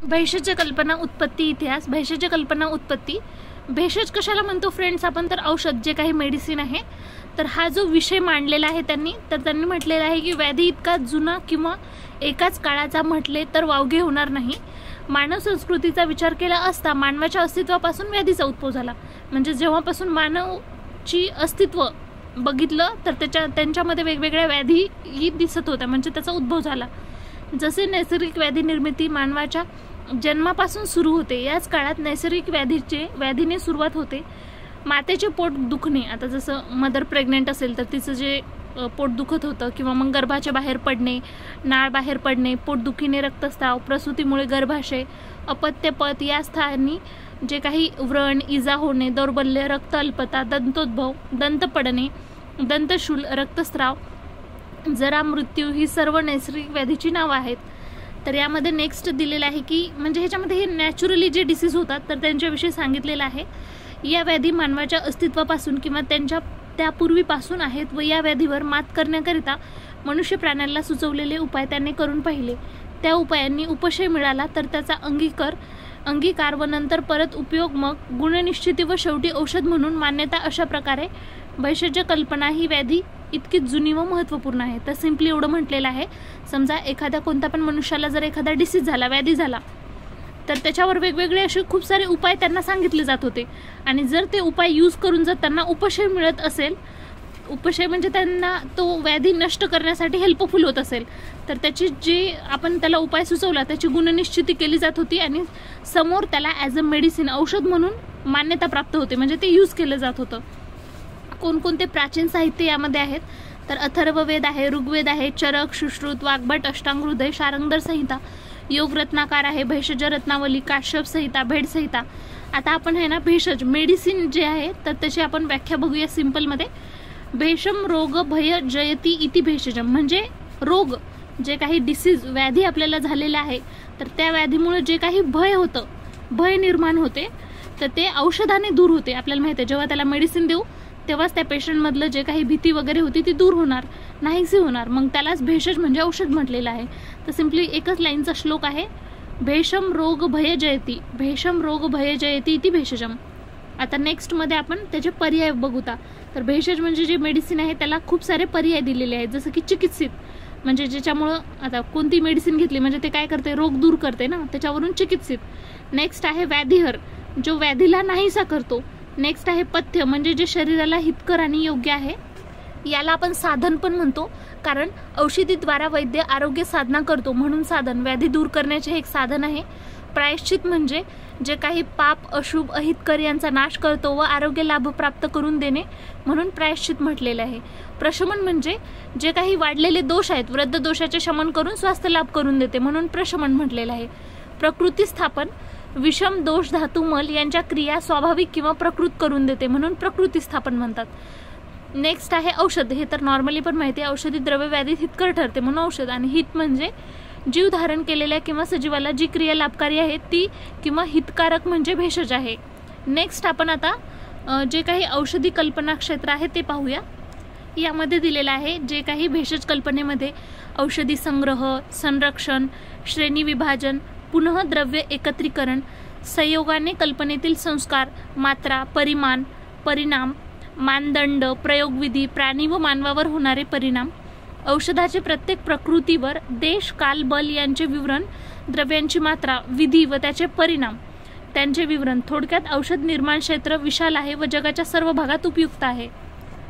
भेषज कल्पना उत्पत्ती इतिहास. भेषज कल्पना उत्पत्ती. भेषज कशाला म्हणतो फ्रेंड्स आपण, तर औषध जे काही मेडिसिन आहे. तर हा जो विषय मांडलेला आहे त्यांनी म्हटलेला आहे की व्याधी इतका जुना किंवा एकाच काळाचा म्हटले तर वावगे होणार नाही. मानव संस्कृतीचा विचार केला असता मानवाच्या अस्तित्वापासून व्याधीचा उद्भव झाला. म्हणजे जेव्हापासून मानवची अस्तित्व बघितलं तर त्यांच्यामध्ये वेगवेगळ्या व्याधी दिसत होत्या, म्हणजे त्याचा उद्भव झाला. जसे नैसर्गिक व्याधी निर्मिती मानवाच्या जन्मापासून सुरू होते, याच काळात नैसर्गिक व्याधीने सुरुवात होते. मातेचे पोट दुखणे, आता जसं मदर प्रेग्नेंट असेल तर तिचं जे पोट दुखत होतं, किंवा मग गर्भाच्या बाहेर पडणे, नाळ बाहेर पडणे, पोटदुखीने रक्तस्राव, प्रसूतीमुळे गर्भाशय, अपत्यपत या स्थानी जे काही व्रण, इजा होणे, दौर्बल्य, रक्त अल्पता, दंतोद्भव, दंत पडणे, दंतशूल, रक्तस्राव, जरा, मृत्यू ही सर्व नैसर्गिक व्याधीची नावं आहेत. तर यामध्ये नेक्स्ट दिलेलं आहे की म्हणजे ह्याच्यामध्ये हे नॅचरली जे डिसीज होतात तर त्यांच्याविषयी सांगितलेलं आहे. या व्याधी मानवाच्या अस्तित्वापासून किंवा त्यापूर्वीपासून आहेत व या व्याधीवर मात करण्याकरिता मनुष्य प्राण्याला सुचवलेले उपाय त्यांनी करून पाहिले. त्या उपायांनी उपशय मिळाला तर त्याचा अंगीकार व नंतर परत उपयोग, मग गुणनिश्चिती व शेवटी औषध म्हणून मान्यता. अशा प्रकारे भेषज कल्पना ही व्याधी इतकी जुनी व महत्त्वपूर्ण आहे. तर सिम्पली एवढं म्हटलेलं आहे, समजा एखाद्या कोणत्या पण मनुष्याला जर एखादा डिसीज झाला, व्याधी झाला, तर त्याच्यावर वेगवेगळे असे खूप सारे उपाय त्यांना सांगितले जात होते. आणि जर ते उपाय यूज करून जर त्यांना उपशय मिळत असेल, उपशय म्हणजे त्यांना तो व्याधी नष्ट करण्यासाठी हेल्पफुल होत असेल, तर त्याची जे आपण त्याला उपाय सुचवला त्याची गुणनिश्चिती केली जात होती आणि समोर त्याला ॲज अ मेडिसिन, औषध म्हणून मान्यता प्राप्त होते, म्हणजे ते यूज केलं जात होतं. कोणकोणते प्राचीन साहित्य यामध्ये आहेत, तर अथर्ववेद आहे, ऋग्वेद आहे, चरक, सुश्रुत, वाग्भट, अष्टांगहृदय, शारंगधर संहिता, योग रत्नाकार आहे, भेषज रत्नावली, काश्यप संहिता, भेड संहिता. आता आपण आहे ना भेषज मेडिसिन जे आहे तर त्याची आपण व्याख्या बघूया सिंपलमध्ये. भेषम रोग भय जयती इति भेषजम. म्हणजे रोग, जे काही डिसीज व्याधी आपल्याला झालेला आहे तर त्या व्याधीमुळे जे काही भय होतं, भय निर्माण होते, तर ते औषधाने दूर होते. आपल्याला माहिती आहे जेव्हा त्याला मेडिसिन देऊ तेव्हाच त्या पेशंटमधलं जे काही भीती वगैरे होती ती दूर होणार, नाहीशी होणार. मग त्यालाच भेषज म्हणजे औषध म्हटलेलं आहे. तर सिम्पली एकच लाईनचा श्लोक आहे, भेषम रोग भय जयती, भेषम रोग भय जयती इति भेषजम. आता नेक्स्टमध्ये आपण त्याचे पर्याय बघूता. तर भेषज म्हणजे जे मेडिसिन आहे त्याला खूप सारे पर्याय दिलेले आहेत, जसं की चिकित्सित, म्हणजे ज्याच्यामुळं आता कोणती मेडिसिन घेतली म्हणजे ते काय करते, रोग दूर करते ना, त्याच्यावरून चिकित्सित. नेक्स्ट आहे व्याधिहर, जो व्याधीला नाहीसा करतो. नेक्स्ट आहे पथ्य, म्हणजे जे शरीराला हितकर आणि योग्य आहे. याला आपण साधन पण म्हणतो, कारण औषधीद्वारा वैद्य आरोग्य साधना करतो म्हणून साधन. व्याधी दूर करण्याचे हे एक साधन आहे. प्रायश्चित म्हणजे जे काही पाप, अशुभ, अहितकर यांचा नाश करतो व आरोग्य लाभ प्राप्त करून देणे म्हणून प्रायश्चित म्हटलेलं आहे. प्रशमन म्हणजे जे काही वाढलेले दोष आहेत, वृद्ध दोषाचे शमन करून स्वास्थ्य लाभ करून देते म्हणून प्रशमन म्हटलेलं आहे. प्रकृती स्थापन, विषम दोष धातू मल यांच्या क्रिया स्वाभाविक किंवा प्रकृत करून देते म्हणून प्रकृती स्थापन म्हणतात. नेक्स्ट आहे औषध. हे तर नॉर्मली पण माहिती आहे, औषधी द्रव्य व्याधीत हितकर ठरते म्हणून औषध. आणि हित म्हणजे जीव धारण केलेल्या किंवा सजीवाला जी क्रिया लाभकारी आहे ती किंवा हितकारक म्हणजे भेषज आहे. नेक्स्ट आपण आता जे काही औषधी कल्पना क्षेत्र आहे ते पाहूया. यामध्ये दिलेलं आहे जे काही भेषज कल्पनेमध्ये औषधी संग्रह, संरक्षण, श्रेणी विभाजन, पुनः द्रव्य एकत्रीकरण, संयोगाने कल्पनेतील संस्कार, मात्रा, परिमाण, परिणाम, मानदंड, प्रयोगविधी, प्राणी व मानवावर होणारे परिणाम, औषधाचे प्रत्येक प्रकृतीवर देश, काल, बल यांचे विवरण, द्रव्यांची मात्रा, विधी व त्याचे परिणाम, त्यांचे विवरण. थोडक्यात औषध निर्माण क्षेत्र विशाल आहे व जगाच्या सर्व भागात उपयुक्त आहे.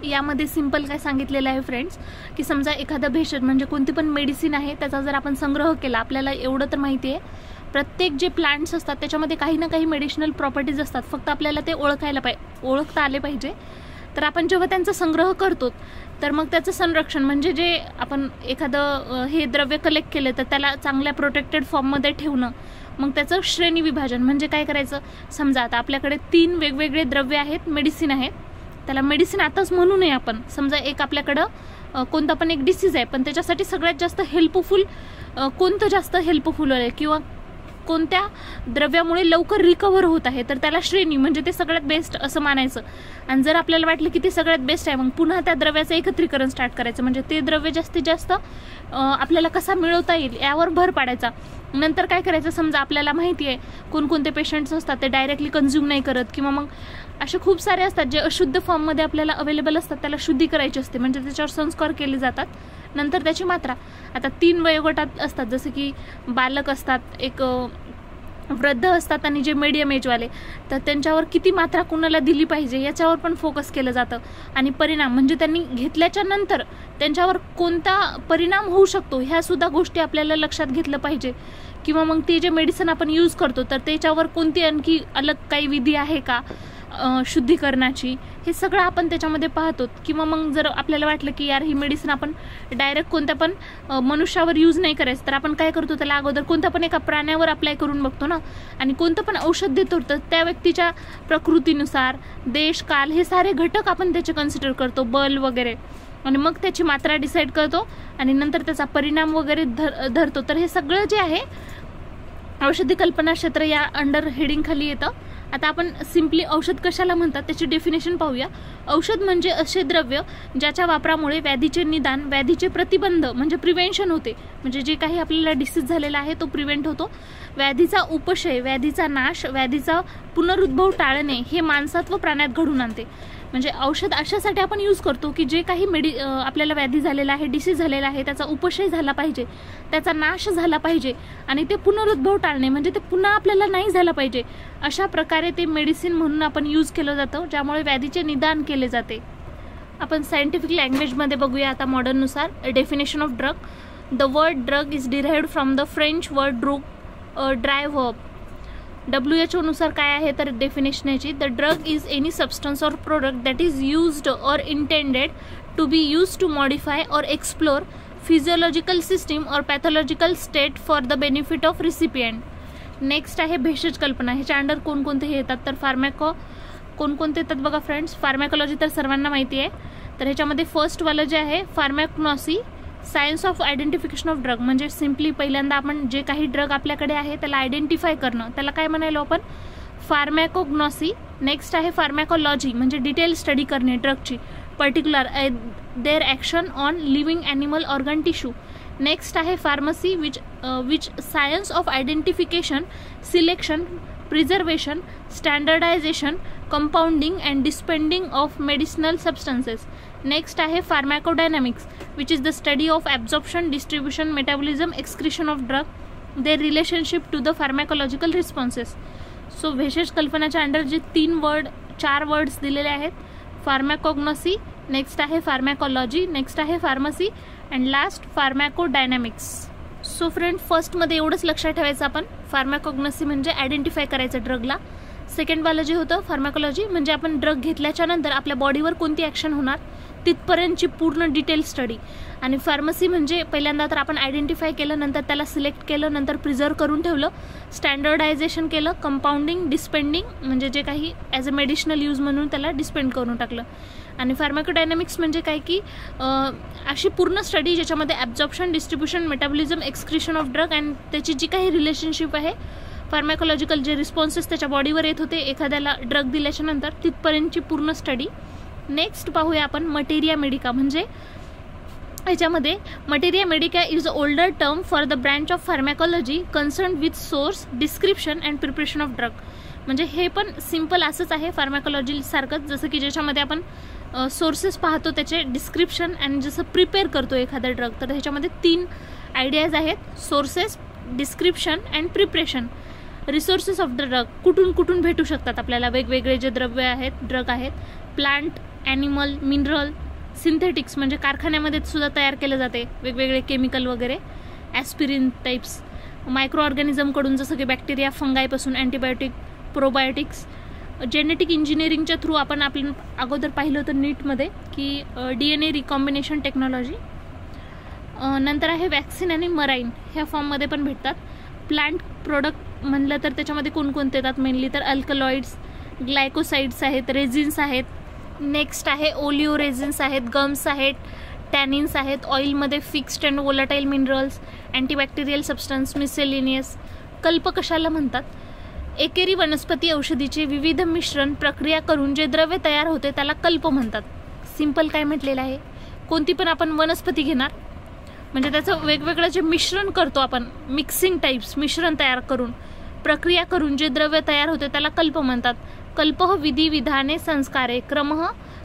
यामध्ये सिंपल काय सांगितलेलं आहे फ्रेंड्स, की समजा एखादा भेषज म्हणजे कोणती पण मेडिसिन आहे त्याचा जर आपण संग्रह केला, आपल्याला एवढं तर माहिती आहे प्रत्येक जे प्लांट्स असतात त्याच्यामध्ये काही ना काही मेडिसिनल प्रॉपर्टीज असतात, फक्त आपल्याला ते ओळखता आले पाहिजे. तर आपण जेव्हा त्यांचा संग्रह करतो तर मग त्याचं संरक्षण म्हणजे जे आपण एखादं हे द्रव्य कलेक्ट केलं तर त्याला चांगल्या प्रोटेक्टेड फॉर्ममध्ये ठेवणं. मग त्याचं श्रेणी विभाजन म्हणजे काय करायचं, समजा आता आपल्याकडे 3 वेगवेगळे द्रव्य आहेत, मेडिसिन आहेत, त्याला मेडिसिन आताच म्हणू नये आपण. समजा एक आपल्याकडं कोणता पण एक डिसीज आहे पण त्याच्यासाठी सगळ्यात जास्त हेल्पफुल कोणतं जास्त हेल्पफुल आहे किंवा कोणत्या द्रव्यामुळे लवकर रिकवर होत आहे तर त्याला श्रेणी म्हणजे ते सगळ्यात बेस्ट असं मानायचं. आणि जर आपल्याला वाटलं की ते सगळ्यात बेस्ट आहे मग पुन्हा त्या द्रव्याचं एकत्रीकरण स्टार्ट करायचं, म्हणजे ते द्रव्य जास्तीत जास्त आपल्याला कसा मिळवता येईल यावर भर पाडायचा. नंतर काय करायचं, समजा आपल्याला माहिती आहे कोणकोणते पेशंट्स असतात ते डायरेक्टली कन्झ्युम नाही करत, किंवा मग असे खूप सारे असतात जे अशुद्ध फॉर्ममध्ये आपल्याला अवेलेबल असतात, त्याला शुद्धी करायची असते, म्हणजे त्याच्यावर संस्कार केले जातात. नंतर त्याची मात्रा आता 3 वयोगटात असतात, जसं की बालक असतात, एक वृद्ध असतात आणि जे मीडियम एजवाले, तर त्यांच्यावर किती मात्रा कुणाला दिली पाहिजे याच्यावर पण फोकस केलं जातं. आणि परिणाम म्हणजे त्यांनी घेतल्याच्या नंतर त्यांच्यावर कोणता परिणाम होऊ शकतो ह्यासुद्धा गोष्टी आपल्याला लक्षात घेतलं पाहिजे. किंवा मग ते जे मेडिसिन आपण यूज करतो तर त्याच्यावर कोणती आणखी अलग काही विधी आहे का शुद्धीकरणाची, हे सगळं आपण त्याच्यामध्ये पाहतो. किंवा मग जर आपल्याला वाटलं की यार ही मेडिसिन आपण डायरेक्ट कोणत्या पण मनुष्यावर यूज नाही करायचं, तर आपण काय करतो, त्याला अगोदर कोणत्या पण एका प्राण्यावर अप्लाय करून बघतो ना. आणि कोणतं पण औषध देतो तर त्या व्यक्तीच्या प्रकृतीनुसार देश काल हे सारे घटक आपण त्याचे कन्सिडर करतो, बल वगैरे, आणि मग त्याची मात्रा डिसाईड करतो आणि नंतर त्याचा परिणाम वगैरे धरतो. तर हे सगळं जे आहे औषधी कल्पना क्षेत्र या अंडर हेडिंग खाली येतं. आता आपण सिम्पली औषध कशाला म्हणतात त्याची डेफिनेशन पाहूया. औषध म्हणजे असे द्रव्य ज्याच्या वापरामुळे व्याधीचे निदान, व्याधीचे प्रतिबंध म्हणजे प्रिव्हेन्शन होते, म्हणजे जे काही आपल्याला डिसीज झालेला आहे तो प्रिव्हेंट होतो. व्याधीचा उपशय, व्याधीचा नाश, व्याधीचा पुनरुद्भव टाळणे हे माणसात व प्राण्यात घडून आणते. म्हणजे औषध अशासाठी आपण यूज करतो की जे काही आपल्याला व्याधी झालेला आहे, डिसीज झालेला आहे, त्याचा उपशय झाला पाहिजे, त्याचा नाश झाला पाहिजे, आणि ते पुनरुद्भव टाळणे म्हणजे ते पुन्हा आपल्याला नाही झाला पाहिजे. अशा प्रकारे ते मेडिसिन म्हणून आपण यूज केलं जातं, ज्यामुळे व्याधीचे निदान केले जाते. आपण सायंटिफिक लँग्वेजमध्ये बघूया आता मॉडर्ननुसार. Definition of drug. The word drug is derived from the French word drogue, dry verb. WHO नुसार काय आहे तर डेफिनेशन याची, the drug is any substance or product that is used or intended to be use to modify or explore physiological system or pathological state for the benefit of recipient. Next आहे भेषज कल्पना. ह्याच्या under कोणकोणते हे येतात तर कोणकोणते येतात बघा फ्रेंड्स. फार्मॅकोलॉजी तर सर्वांना माहिती आहे, तर ह्याच्यामध्ये फर्स्टवालं जे आहे pharmacognosy, science of identification of drug, म्हणजे सिम्पली पहिल्यांदा आपण जे काही ड्रग आपल्याकडे आहे त्याला आयडेंटिफाय करणं, त्याला काय म्हणायलो आपण फार्मॅकोग्नॉसी. नेक्स्ट आहे फार्मॅकोलॉजी, म्हणजे डिटेल स्टडी करणे ड्रगची, particular their action on living animal organ tissue. Next आहे pharmacy, which science of identification, selection, preservation, standardisation, compounding and dispensing of medicinal substances. Next आहे pharmacodynamics, which is the study of absorption, distribution, metabolism, excretion of drug, their relationship to the pharmacological responses. So भेषज कल्पनाच्या under जे 4 words दिलेले आहेत, pharmacognosy, next आहे pharmacology, next आहे pharmacy, and last pharmacodynamics. So friend, फर्स्टमध्ये एवढंच लक्षात ठेवायचं आपण, फार्मॅकोग्नॉसी म्हणजे आयडेंटिफाय करायचं ड्रगला. सेकंडवालं जे होतं फार्मॅकोलॉजी, म्हणजे आपण ड्रग घेतल्याच्या नंतर आपल्या बॉडीवर कोणती ॲक्शन होणार तिथपर्यंतची पूर्ण डिटेल स्टडी. आणि फार्मसी म्हणजे पहिल्यांदा तर आपण आयडेंटिफाय केलं, नंतर त्याला सिलेक्ट केलं, नंतर प्रिझर्व करून ठेवलं, स्टँडर्डायझेशन केलं, कंपाउंडिंग, डिस्पेंडिंग म्हणजे जे काही ॲज अ मेडिसिनल यूज म्हणून त्याला डिस्पेंड करून टाकलं. आणि फार्मॅकोडायनॅमिक्स म्हणजे काय की अशी पूर्ण स्टडी ज्याच्यामध्ये absorption, distribution, metabolism, excretion of drug and त्याची जी काही रिलेशनशिप आहे, फार्मॅकोलॉजिकल जे रिस्पॉन्सेस त्याच्या बॉडीवर येत होते एखाद्याला ड्रग दिल्याच्या नंतर, तिथपर्यंतची पूर्ण स्टडी. नेक्स्ट पाहूया आपण मटेरिया मेडिका. म्हणजे याच्यामध्ये materia Medica is a older term for the branch of pharmacology concern with source, description and preparation of drug. म्हणजे हे पण सिम्पल असंच आहे फार्मॅकोलॉजी सारखंच, जसं की ज्याच्यामध्ये आपण सोर्सेस पाहतो त्याचे डिस्क्रिप्शन अँड जसं प्रिपेअर करतो एखादा ड्रग, तर ह्याच्यामध्ये 3 आयडियाज आहेत, sources, description and preparation. Resources of the drug, कुठून भेटू शकतात आपल्याला वेगवेगळे जे द्रव्य आहेत, ड्रग आहेत, प्लांट, ॲनिमल, मिनरल, सिंथेटिक्स म्हणजे कारखान्यामध्ये सुद्धा तयार केलं जाते वेगवेगळे केमिकल वगैरे, ॲस्पिरिन टाईप्स, मायक्रो ऑर्गॅनिझमकडून जसं की बॅक्टेरिया, फंगायपासून अँटीबायोटिक, प्रोबायोटिक्स. जेनेटिक इंजिनिअरिंगच्या थ्रू आपण अगोदर पाहिलं होतं नीटमध्ये की DNA रिकॉम्बिनेशन टेक्नॉलॉजी. नंतर आहे वॅक्सिन आणि मराईन, ह्या फॉर्ममध्ये पण भेटतात. प्लांट प्रोडक्ट म्हणलं तर त्याच्यामध्ये कोणकोणते येतात मेनली तर अल्कलॉइड्स, ग्लायकोसाइड्स आहेत, रेझिन्स आहेत. नेक्स्ट आहे ओलिओ रेझिन्स आहेत, गम्स आहेत, टॅनिन्स आहेत. ऑइलमध्ये fixed and volatile minerals, antibacterial substance, miscellaneous. कल्प कशाला म्हणतात? एकेरी वनस्पती औषधीचे विविध मिश्रण प्रक्रिया करून जे द्रव्य तयार होते त्याला कल्प म्हणतात. सिंपल काय म्हटलेलं आहे, कोणती पण आपण वनस्पती घेणार, म्हणजे त्याचं वेगवेगळं जे मिश्रण करतो आपण, मिक्सिंग टाईप्स, मिश्रण तयार करून, प्रक्रिया करून जे द्रव्य तयार होते त्याला कल्प म्हणतात. कल्पः विधी विधाने संस्कारे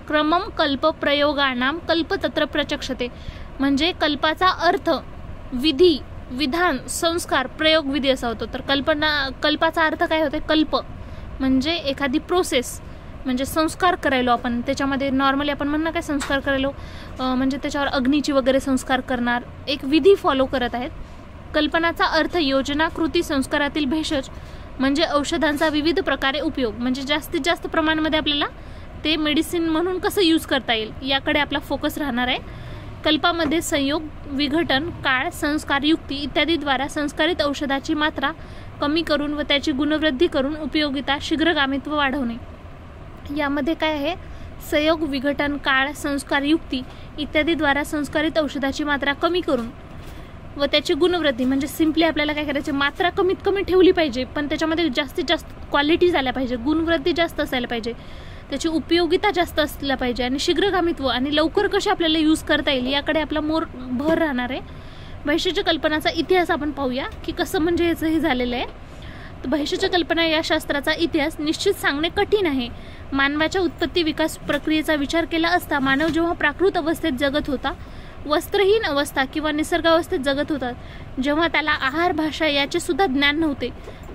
क्रमम कल्प प्रयोगानाम कल्प तत्र प्रचक्षते. म्हणजे कल्पाचा अर्थ विधी, विधान, संस्कार, प्रयोग, विधी असा होतो. तर कल्पाचा अर्थ काय होते? कल्प म्हणजे एखादी प्रोसेस, म्हणजे संस्कार करायलो आपण त्याच्यामध्ये. नॉर्मली आपण म्हणणं काय संस्कार करायलो म्हणजे त्याच्यावर अग्नीची वगैरे संस्कार करणार, एक विधी फॉलो करत आहेत. कल्पनाचा अर्थ योजना, कृती, संस्कारातील भेषज म्हणजे औषधांचा विविध प्रकारे उपयोग, म्हणजे जास्तीत जास्त प्रमाणामध्ये आपल्याला ते मेडिसिन म्हणून कसं यूज करता येईल याकडे आपला फोकस राहणार आहे. कल्पामध्ये संयोग, विघटन, काळ, संस्कार, युक्ती इत्यादीद्वारा संस्कारित औषधाची मात्रा कमी करून व त्याची गुणवृद्धी करून उपयोगिता, शीघ्रगामित्व वाढवणे. यामध्ये काय आहे? संयोग, विघटन, काळ, संस्कार, युक्ती इत्यादीद्वारा संस्कारित औषधाची मात्रा कमी करून व त्याची गुणवृद्धी, म्हणजे सिम्पली आपल्याला काय करायचे, मात्रा कमीत कमी ठेवली पाहिजे पण त्याच्यामध्ये जास्तीत जास्त क्वालिटी झाल्या पाहिजे, गुणवृद्धी जास्त असायला पाहिजे, त्याची उपयोगिता जास्त असल्या पाहिजे आणि शीघ्रगामित्व आणि लवकर कसे आपल्याला यूज करता येईल याकडे आपला भर राहणार आहे. भेषज कल्पनाचा इतिहास आपण पाहूया की कसं म्हणजे याचं हे झालेलं आहे. तर भेषज कल्पना या शास्त्राचा इतिहास निश्चित सांगणे कठीण आहे. मानवाच्या उत्पत्ती विकास प्रक्रियेचा विचार केला असता मानव जेव्हा प्राकृत अवस्थेत जगत होता, वस्त्रहीन अवस्था किंवा निसर्गावस्थेत जगत होता, जेव्हा त्याला आहार, भाषा याचे सुद्धा ज्ञान नव्हते,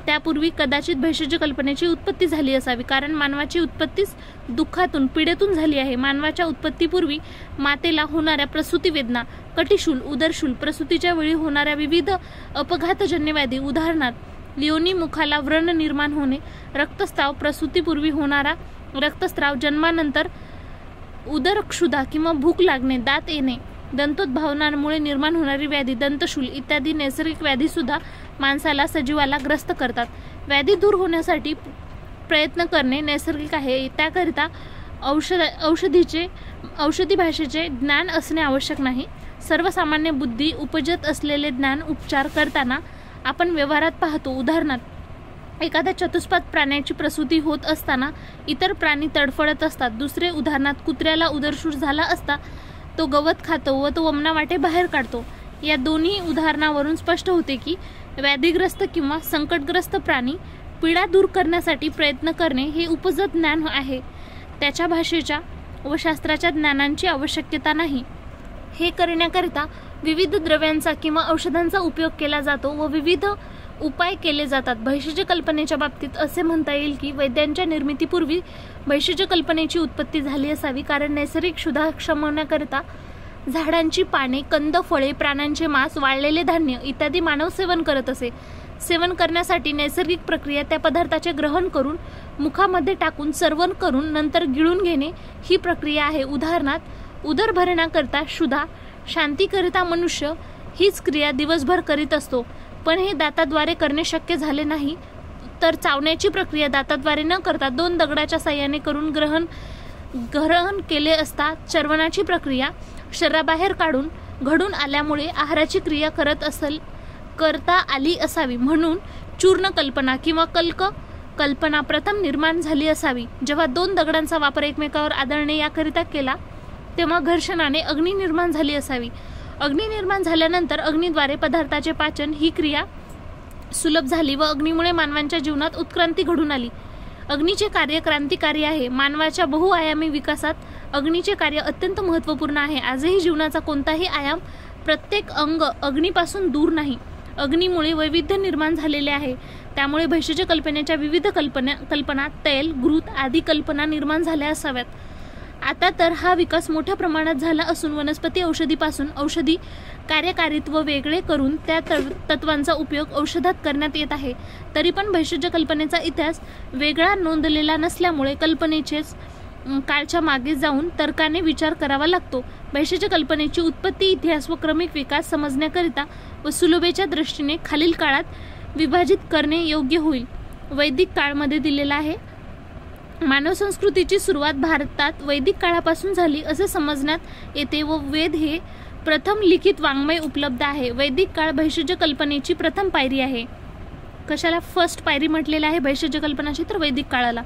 त्यापूर्वी कदाचित भेषज कल्पनेची उत्पत्ती झाली असावी. कारण मानवाची उत्पत्तीच दुःखातून, पीडेतून झाली आहे. मानवाच्या उत्पत्तीपूर्वी मातेला होणाऱ्या प्रसूती वेदना, कटिशूल, उदरशूल, प्रसूतीच्या वेळी होणाऱ्या विविध अपघातजन्य व्याधी, उदाहरणार्थ योनी मुखाला व्रण निर्माण होणे, रक्तस्राव, प्रसूतीपूर्वी होणारा रक्तस्राव, जन्मानंतर उदरक्षुधा किंवा भूक लागणे, दात येणे, दंतोद्भावनामुळे निर्माण होणारी व्याधी, दंतशूल इत्यादी नैसर्गिक व्याधी सुद्धा माणसाला, सजीवाला ग्रस्त करतात. व्याधी दूर होण्यासाठी प्रयत्न करणे नैसर्गिक आहे. त्याकरिता औषधी भाषेचे ज्ञान असणे आवश्यक नाही. सर्वसामान्य बुद्धी उपजत असलेले ज्ञान उपचार करताना आपण व्यवहारात पाहतो. उदाहरणार्थ एखाद्या चतुष्पाद प्राण्याची प्रसूती होत असताना इतर प्राणी तडफडत असतात. दुसरे उदाहरणार्थ कुत्र्याला उदरशूळ झाला असता तो गवत खातो व तो वमनावाटे बाहेर काढतो. या दोन्ही उदाहरणावरून स्पष्ट होते की व्याधीग्रस्त किंवा संकटग्रस्त प्राणी पीडा दूर करण्यासाठी प्रयत्न करणे हे उपजत ज्ञान आहे. त्याच्या भाषेच्या व शास्त्राच्या ज्ञानांची आवश्यकता नाही. हे करण्याकरिता विविध द्रव्यांचा किंवा औषधांचा उपयोग केला जातो व विविध उपाय केले जातात. भेषज कल्पनेच्या बाबतीत असे म्हणता येईल की वैद्यांच्या निर्मितीपूर्वी भेषज कल्पनेची उत्पत्ती झाली असावी. कारण नैसर्गिक क्षुधा शमवण्याकरिता झाडांची पाने, कंद, फळे, प्राण्यांचे मांस, वाळलेले धान्य इत्यादी मानव सेवन करत असे. सेवन करण्यासाठी नैसर्गिक प्रक्रिया त्या पदार्थाचे ग्रहण करून मुखामध्ये टाकून सरवण करून नंतर गिळून घेणे ही प्रक्रिया आहे. उदाहरणार्थ उदरभरणाकरिता क्षुधा शांतीकरिता मनुष्य हीच क्रिया दिवसभर करीत असतो. पण हे दाताद्वारे करणे शक्य झाले नाही तर चावण्याची प्रक्रिया दाताद्वारे न करता 2 दगडाच्या साह्याने करून ग्रहण केले असता चर्वणाची प्रक्रिया शरीराबाहेर काढून घडून आल्यामुळे आहाराची क्रिया करता आली असावी. म्हणून चूर्ण कल्पना किंवा कल्क कल्पना प्रथम निर्माण झाली असावी. जेव्हा 2 दगडांचा वापर एकमेकावर आदळणे याकरिता केला तेव्हा घर्षणाने अग्नी निर्माण झाली असावी. अग्नी निर्माण झाल्यानंतर अग्नीद्वारे पदार्थाचे पाचन ही क्रिया सुलभ झाली व अग्नीमुळे मानवांच्या जीवनात उत्क्रांती घडून आली. अग्नीचे कार्य क्रांतिकारी आहे. मानवाच्या बहुआयामी विकासात अग्नीचे कार्य अत्यंत महत्त्वपूर्ण आहे. आजही जीवनाचा कोणताही आयाम, प्रत्येक अंग अग्नीपासून दूर नाही. अग्नीमुळे वैविध्य निर्माण झालेले आहे. त्यामुळे भेषज कल्पनेच्या विविध कल्पना तैल, घृत आदी कल्पना निर्माण झाल्या असाव्यात. आता तर हा विकास मोठ्या प्रमाणात झाला असून वनस्पती औषधीपासून औषधी कार्यकारित्व वेगळे करून त्या तत्वांचा उपयोग औषधात करण्यात येत आहे. तरी पण भेषज कल्पनेचा इतिहास वेगळा नोंदलेला नसल्यामुळे कल्पनेचेच काळच्या मागे जाऊन तर्काने विचार करावा लागतो. भेषज कल्पनेची उत्पत्ती, इतिहास व क्रमिक विकास समजण्याकरिता व सुलभेच्या दृष्टीने खालील काळात विभाजित करणे योग्य होईल. वैदिक काळमध्ये दिलेला आहे. मानव संस्कृतीची सुरुवात भारतात वैदिक काळापासून झाली असे समजण्यात येते व वेद हे प्रथम लिखित वाङ्मय उपलब्ध आहे. वैदिक काळ भेषज कल्पनेची प्रथम पायरी आहे. कशाला फर्स्ट पायरी म्हटलेलं आहे भेषज कल्पनाची? तर वैदिक काळाला.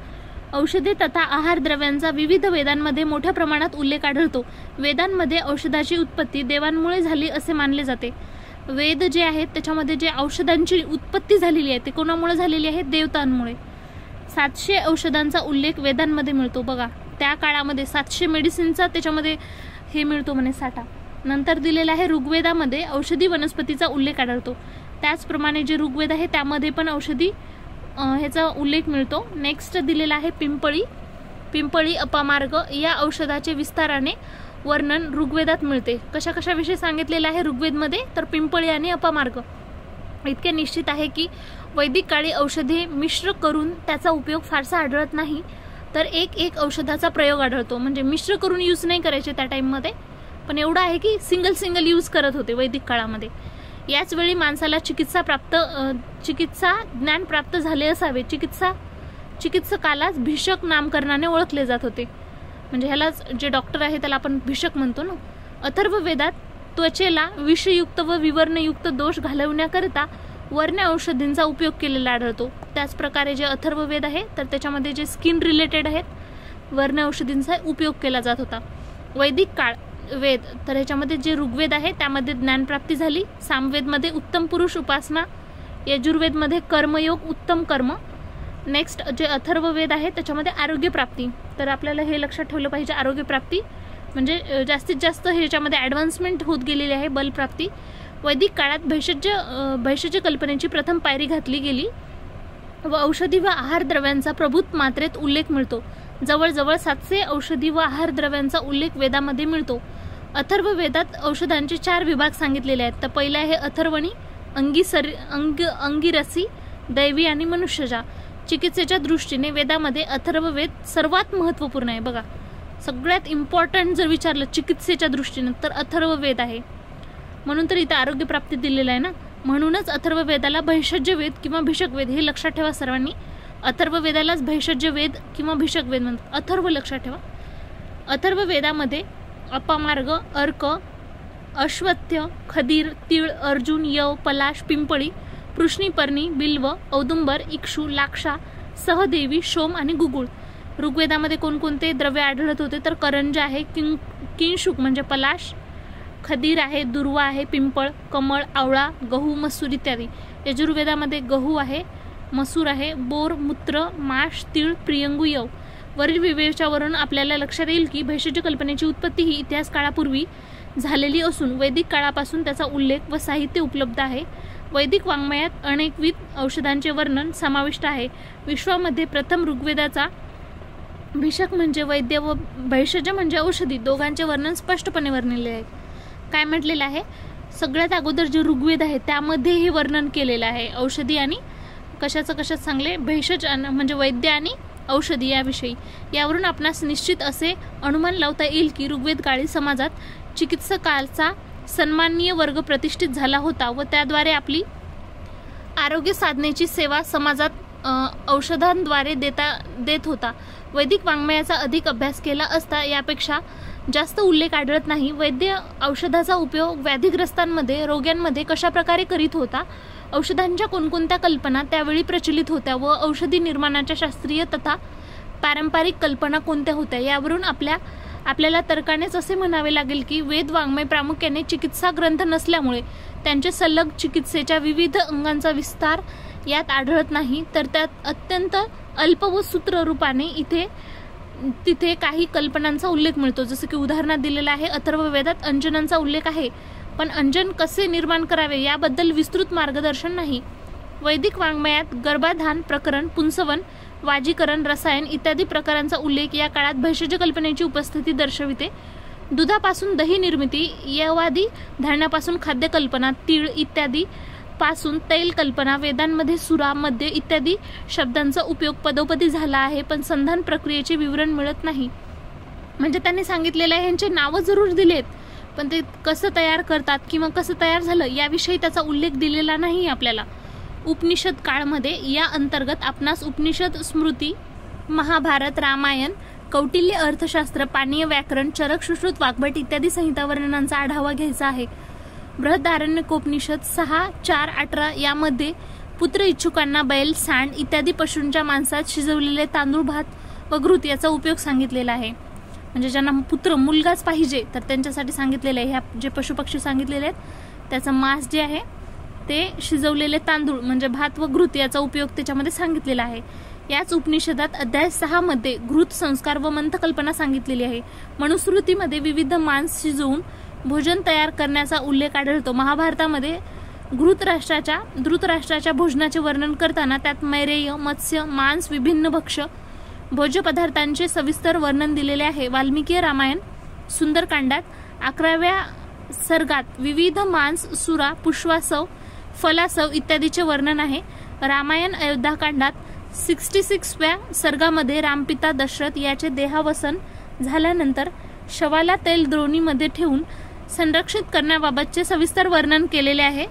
औषधे तथा आहार द्रव्यांचा विविध वेदांमध्ये मोठ्या प्रमाणात उल्लेख आढळतो. वेदांमध्ये औषधाची उत्पत्ती देवांमुळे झाली असे मानले जाते. वेद जे आहेत त्याच्यामध्ये जे औषधांची उत्पत्ती झालेली आहे ते कोणामुळे झालेली आहे? देवतांमुळे. 700 औषधांचा उल्लेख वेदांमध्ये मिळतो. बघा, त्या काळामध्ये 700 मेडिसिनचा त्याच्यामध्ये हे मिळतो म्हणे साठा. नंतर दिलेला आहे ऋग्वेदामध्ये औषधी वनस्पतीचा उल्लेख आढळतो. त्याचप्रमाणे जे ऋग्वेद आहे त्यामध्ये पण औषधी ह्याचा उल्लेख मिळतो. नेक्स्ट दिलेला आहे पिंपळी अपामार्ग या औषधाचे विस्ताराने वर्णन ऋग्वेदात मिळते. कशा कशाविषयी सांगितलेलं आहे ऋग्वेदमध्ये? तर पिंपळी आणि अपामार्ग. इतके निश्चित आहे की वैदिक काळी औषधे मिश्र करून त्याचा उपयोग फारसा आढळत नाही, तर एक औषधाचा प्रयोग आढळतो. म्हणजे मिश्र करून यूज नाही करायचे त्या टाइममध्ये, पण एवढं आहे की सिंगल यूज करत होते वैदिक काळामध्ये. याच वेळी माणसाला चिकित्सा ज्ञान प्राप्त झाले असावे. चिकित्सकालाच भिषक नामकरणाने ओळखले जात होते. म्हणजे ह्यालाच जे डॉक्टर आहे त्याला आपण भिषक म्हणतो ना. अथर्ववेदात त्वचेला विषयुक्त व विवर्णयुक्त दोष घालवण्याकरिता वर्ण औषधींचा उपयोग केलेला आढळतो. त्याचप्रकारे जे अथर्ववेद आहे तर त्याच्यामध्ये जे स्किन रिलेटेड आहेत वर्ण औषधींचा उपयोग केला जात होता. वैदिक काळ वेद तर ह्याच्यामध्ये जे ऋग्वेद आहे त्यामध्ये ज्ञानप्राप्ती झाली. सामवेदमध्ये उत्तम पुरुष उपासना, यजुर्वेदमध्ये कर्मयोग उत्तम कर्म. नेक्स्ट जे अथर्ववेद आहे त्याच्यामध्ये आरोग्यप्राप्ती. तर आपल्याला हे लक्षात ठेवलं पाहिजे, आरोग्यप्राप्ती म्हणजे जास्तीत जास्त ह्याच्यामध्ये ॲडव्हान्समेंट होत गेलेली आहे, बलप्राप्ती. वैदिक काळात भेषज कल्पनेची प्रथम पायरी घातली गेली व औषधी व आहार द्रव्यांचा प्रभूत मात्रेत उल्लेख मिळतो. जवळजवळ 700 औषधी व आहार द्रव्यांचा उल्लेख वेदामध्ये मिळतो. अथर्ववेदात औषधांचे 4 विभाग सांगितलेले आहेत. तर पहिला आहे अथर्वणी, अंगिरसी, दैवी आणि मनुष्यजा. चिकित्सेच्या दृष्टीने वेदामध्ये अथर्ववेद सर्वात महत्त्वपूर्ण आहे. बघा, सगळ्यात इम्पॉर्टंट जर विचारलं चिकित्सेच्या दृष्टीने तर अथर्ववेद आहे. म्हणून तर इथं आरोग्यप्राप्ती दिलेलं आहे ना. म्हणूनच अथर्ववेदाला भैषज्य वेद किंवा भिषक वेद हे लक्षात ठेवा सर्वांनी. अथर्ववेदालाच भैषज्य वेद किंवा भिषक वेद म्हणतात. अथर्व लक्षात ठेवा. अथर्ववेदामध्ये अपामार्ग, अर्क, अश्वत्थ, खदीर, तीळ, अर्जुन, यव, पलाश, पिंपळी, पृष्णीपर्णी, बिल्व, औदुंबर, इक्षू, लाक्षा, सहदेवी, शोम आणि गुगुळ. ऋग्वेदामध्ये कोणकोणते द्रव्य आढळत होते? तर करंज आहे, किंशुक म्हणजे पलाश, खदीर आहे, दुर्वा आहे, पिंपळ, कमळ, आवळा, गहू, मसूर इत्यादी. यजुर्वेदामध्ये गहू आहे, मसूर आहे, बोर, मूत्र, माश, तीळ, प्रियंगू, यव. वरील विवेचनावरून आपल्याला लक्षात येईल की भेषज कल्पनेची उत्पत्ती ही इतिहास काळापूर्वी झालेली असून वैदिक काळापासून त्याचा उल्लेख व साहित्य उपलब्ध आहे. वैदिक वाङ्मयात अनेकविध औषधांचे वर्णन समाविष्ट आहे. विश्वामध्ये प्रथम ऋग्वेदाचा भिषक म्हणजे वैद्य व भेषज म्हणजे औषधी दोघांचे वर्णन स्पष्टपणे वर्णिले आहे. काय म्हटलेलं आहे? सगळ्यात अगोदर जे ऋग्वेद आहे त्यामध्ये हे वर्णन केलेलं आहे औषधी आणि कशात चांगले भेषज म्हणजे वैद्य आणि औषधी याविषयी. यावरून आपणास निश्चित असे अनुमान लावता येईल की ऋग्वेद काळी समाजात चिकित्सकाचा सन्माननीय वर्ग प्रतिष्ठित झाला होता व त्याद्वारे आपली आरोग्य साधनेची सेवा समाजात औषधांद्वारे देत होता. वैदिक वाङ्मयाचा अधिक अभ्यास केला असता यापेक्षा जास्त उल्लेख आढळत नाही. वैद्य औषधाचा उपयोग व्याधिग्रस्तांमध्ये रोग्यांमध्ये कशा प्रकारे करीत होता, औषधांच्या कोणकोणत्या कल्पना त्यावेळी प्रचलित होत्या व औषधी निर्माणाच्या शास्त्रीय तथा पारंपरिक कल्पना कोणत्या होत्या यावरून आपल्याला तर्कानेच असे म्हणावे लागेल की वेद वाङ्मय प्रामुख्याने चिकित्सा ग्रंथ नसल्यामुळे त्यांचे सल्लग चिकित्सेच्या विविध अंगांचा विस्तार यात आढळत नाही, तर त्यात अत्यंत अल्प व सूत्र रूपाने तिथे काही कल्पनांचा उल्लेख मिळतो. जसं की उदाहरणात दिलेला आहे अथर्ववेदात अंजनांचा उल्लेख आहे, पण अंजन कसे निर्माण करावे याबद्दल विस्तृत मार्गदर्शन नाही. वैदिक वाङ्मयात गर्भाधान प्रकरण, पुंसवन, वाजीकरण, रसायन इत्यादी प्रकारांचा उल्लेख या काळात भेषज कल्पनेची उपस्थिती दर्शविते. दुधापासून दही निर्मिती, यवादी धान्यापासून खाद्य कल्पना, तीळ इत्यादी पासून तैल कल्पना, वेदांमध्ये सुरा, मध्य इत्यादी शब्दांचा उपयोग पदोपदी झाला आहे, पण संधान प्रक्रियेचे विवरण मिळत नाही. म्हणजे त्यांनी सांगितलेलं आहे ह्यांचे नावं जरूर दिलेत, पण ते कसं तयार करतात किंवा कसं तयार झालं याविषयी त्याचा उल्लेख दिलेला नाही आपल्याला. उपनिषद काळमध्ये या अंतर्गत आपणास उपनिषद, स्मृती, महाभारत, रामायण, कौटिल्य अर्थशास्त्र, पाणिय व्याकरण, चरक, सुश्रुत, वाग्भट इत्यादी संहिता वर्णनांचा आढावा घ्यायचा आहे. बृहदारण्यकोपनिषद 6:4-18 यामध्ये पुत्र इच्छुकांना बैल, सांड इत्यादी पशूंच्या मांसात शिजवलेले तांदूळ, भात, व घृत याचा उपयोग सांगितलेला आहे. म्हणजे ज्यांना पुत्र मुलगाच पाहिजे तर त्यांच्यासाठी सांगितलेलं आहे. ह्या जे पशुपक्षी सांगितलेले आहेत त्याचं मांस जे आहे ते शिजवलेले तांदूळ म्हणजे भात व घृत याचा उपयोग त्याच्यामध्ये सांगितलेला आहे. याच उपनिषदात अध्याय 6 मध्ये घृत संस्कार व मंथकल्पना सांगितलेली आहे. मनुस्मृतीमध्ये विविध मांस शिजवून भोजन तयार करण्याचा उल्लेख आढळतो. महाभारतामध्ये धृतराष्ट्राच्या भोजनाचे वर्णन करताना त्यात मैरेय, मत्स्य, मांस, विभिन्न भक्ष्य भोज्य पदार्थांचे सविस्तर वर्णन दिलेले आहे. वाल्मिकी रामायण सुंदरकांडात 11व्या सर्गात विविध मांस, सुरा, पुष्वासव, फलासव इत्यादीचे वर्णन आहे. रामायण अयोध्याकांडात 66व्या सर्गामध्ये रामपिता दशरथ याचे देहावसन झाल्यानंतर शवाला तेल द्रोणीमध्ये ठेवून संरक्षित करण्याबाबतचे सविस्तर वर्णन केलेले आहे.